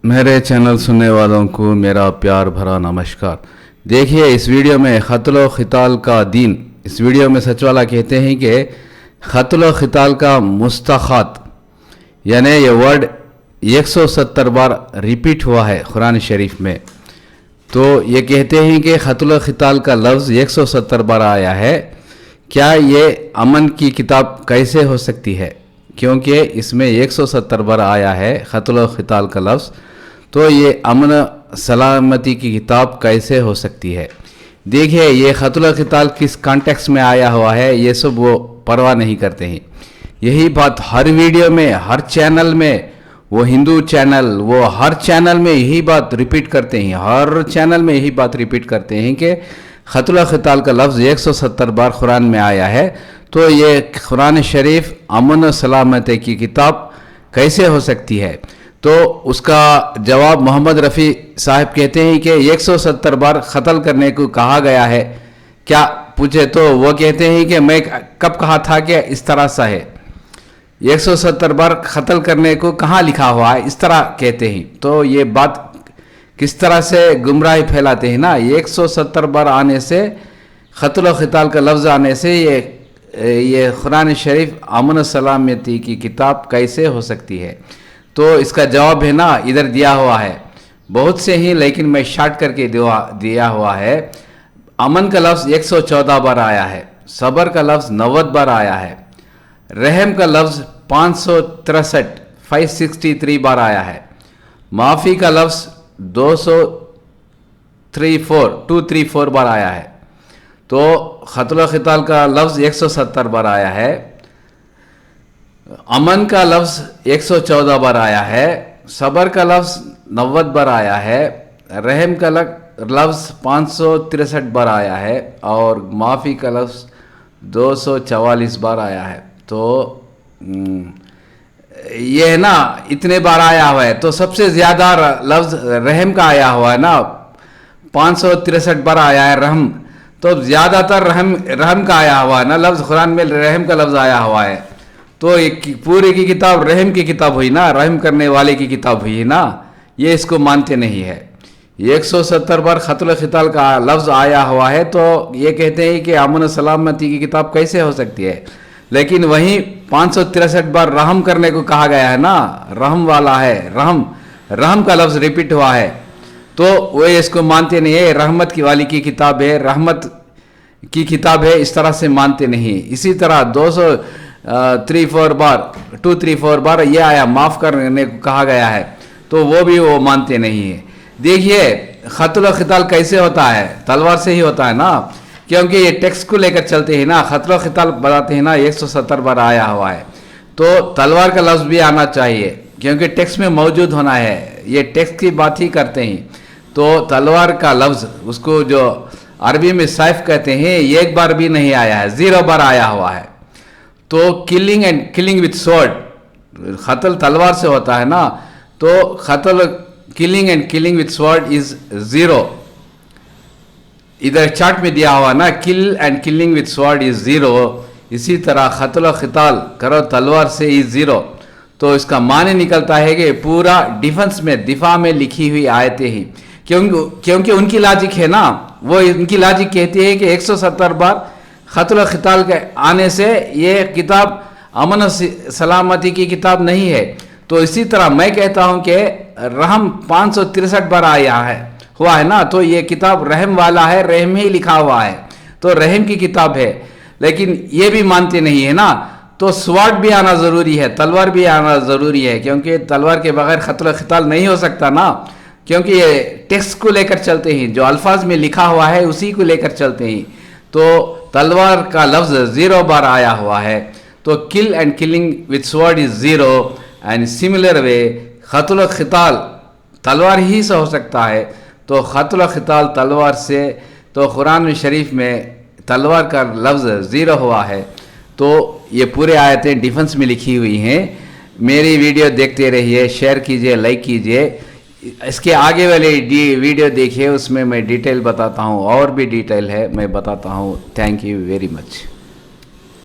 मेरे चैनल सुनने वालों को मेरा प्यार भरा नमस्कार। देखिए इस वीडियो में ख़त्ल ख़िताल का दीन, इस वीडियो में सच वाला कहते हैं कि ख़त्ल ख़िताल का मुस्तख़ात यानी ये वर्ड 170 बार रिपीट हुआ है कुरान शरीफ में। तो ये कहते हैं कि ख़त्ल ख़िताल का लफ्ज़ 170 बार आया है। क्या ये अमन की किताब कैसे हो सकती है? क्योंकि इसमें 170 बार आया है ख़त्ल ख़िताल का लफ्ज़, तो ये अमन सलामती की किताब कैसे हो सकती है? देखिए ये ख़त्ल ख़िताल किस कॉन्टेक्स्ट में आया हुआ है ये सब वो परवाह नहीं करते हैं। यही बात हर वीडियो में, हर चैनल में, वो हिंदू चैनल, वो हर चैनल में यही बात रिपीट करते हैं, हर चैनल में यही बात रिपीट करते हैं कि ख़त्ल ख़िताल का लफ्ज़ 170 बार कुरान में आया है। तो ये कुरान शरीफ अमन सलामती की किताब कैसे हो सकती है? तो उसका जवाब मोहम्मद रफ़ी साहब कहते हैं कि 170 बार क़त्ल करने को कहा गया है। क्या पूछे तो वो कहते हैं कि मैं कब कहा था कि इस तरह सा है। 170 बार क़त्ल करने को कहाँ लिखा हुआ है, इस तरह कहते हैं। तो ये बात किस तरह से गुमराही फैलाते हैं ना। 170 बार आने से, ख़त्ल ख़िताल का लफ्ज़ आने से ये कुरान शरीफ अमन सलामती की किताब कैसे हो सकती है? तो इसका जवाब है ना इधर दिया हुआ है, बहुत से ही, लेकिन मैं शार्ट करके दिया हुआ है। अमन का लफ्ज़ 114 बार आया है, सब्र का लफ्ज़ 90 बार आया है, रहम का लफ्ज़ 563 बार आया है, माफ़ी का लफ्ज़ 234 बार आया है। तो ख़त्ल ख़िताल का लफ्ज़ 170 बार आया है, अमन का लफ्ज़ 114 बार आया है, सब्र का लफ्ज़ 90 बार आया है, रहम का लफ्ज़ 563 बार आया है और माफ़ी का लफ्ज़ 244 बार आया है। तो ये है ना इतने बार आया हुआ है। तो सबसे ज़्यादा लफ्ज़ रहम का आया हुआ है ना, 563 बार आया है रहम। तो ज़्यादातर रहम का आया हुआ है ना लफ्ज़, कुरान में रहम का लफ्ज़ आया हुआ है। तो एक पूरी की किताब रहम की किताब हुई ना, रहम करने वाले की किताब हुई ना। ये इसको मानते नहीं है। 170 बार ख़त्ल ख़िताल का लफ्ज़ आया हुआ है, तो ये कहते हैं कि अमन सलामती की किताब कैसे हो सकती है? लेकिन वहीं 563 बार रहम करने को कहा गया है ना, रहम वाला है, रहम का लफ्ज़ रिपीट हुआ है। तो वो इसको मानते नहीं है, रहमत की वाली की किताब है, रहमत की किताब है, इस तरह से मानते नहीं। इसी तरह 234 बार ये आया माफ़ करने को कहा गया है, तो वो भी वो मानते नहीं है। देखिए ख़त्ल ख़िताल कैसे होता है? तलवार से ही होता है ना, क्योंकि ये टेक्स्ट को लेकर चलते हैं ना। ख़त्ल ख़िताल बताते हैं ना 170 बार आया हुआ है, तो तलवार का लफ्ज़ भी आना चाहिए क्योंकि टेक्स्ट में मौजूद होना है। ये टेक्स्ट की बात ही करते हैं। तो तलवार का लफ्ज़ उसको जो अरबी में सैफ कहते हैं, एक बार भी नहीं आया है, 0 बार आया हुआ है। तो किलिंग विथ स्वॉर्ड, क़त्ल तलवार से होता है ना, तो क़त्ल किलिंग विथ स्वॉर्ड इज़ 0। इधर चार्ट में दिया हुआ ना, किलिंग विथ स्वॉर्ड इज़ 0। इसी तरह ख़त्ल ख़िताल करो तलवार से इज़ 0। तो इसका माने निकलता है कि पूरा डिफेंस में, दिफा में लिखी हुई आयतें ही, क्योंकि उनकी लॉजिक है ना, वो उनकी लॉजिक कहती है कि 170 बार ख़त्ल ख़िताल के आने से ये किताब अमन सलामती की किताब नहीं है। तो इसी तरह मैं कहता हूँ कि रहम 563 बार आया हुआ है ना, तो ये किताब रहम वाला है, रहम ही लिखा हुआ है, तो रहम की किताब है। लेकिन ये भी मानते नहीं है ना, तो स्वॉर्ड भी आना ज़रूरी है, तलवार भी आना ज़रूरी है, क्योंकि तलवार के बगैर ख़त्ल ख़िताल नहीं हो सकता ना। क्योंकि ये टेक्स्ट को लेकर चलते हैं, जो अल्फाज में लिखा हुआ है उसी को लेकर चलते हैं। तो तलवार का लफ्ज़ 0 बार आया हुआ है, तो killing with sword is 0 and similar way ख़त्ल ख़िताल तलवार ही से हो सकता है। तो ख़त्ल ख़िताल तलवार से, तो कुरान शरीफ में तलवार का लफ्ज़ 0 हुआ है। तो ये पूरे आयतें डिफेंस में लिखी हुई हैं। मेरी वीडियो देखते रहिए, शेयर कीजिए, लाइक कीजिए। इसके आगे वाले वीडियो देखिए, उसमें मैं डिटेल बताता हूँ, और भी डिटेल है मैं बताता हूँ। Thank you very much.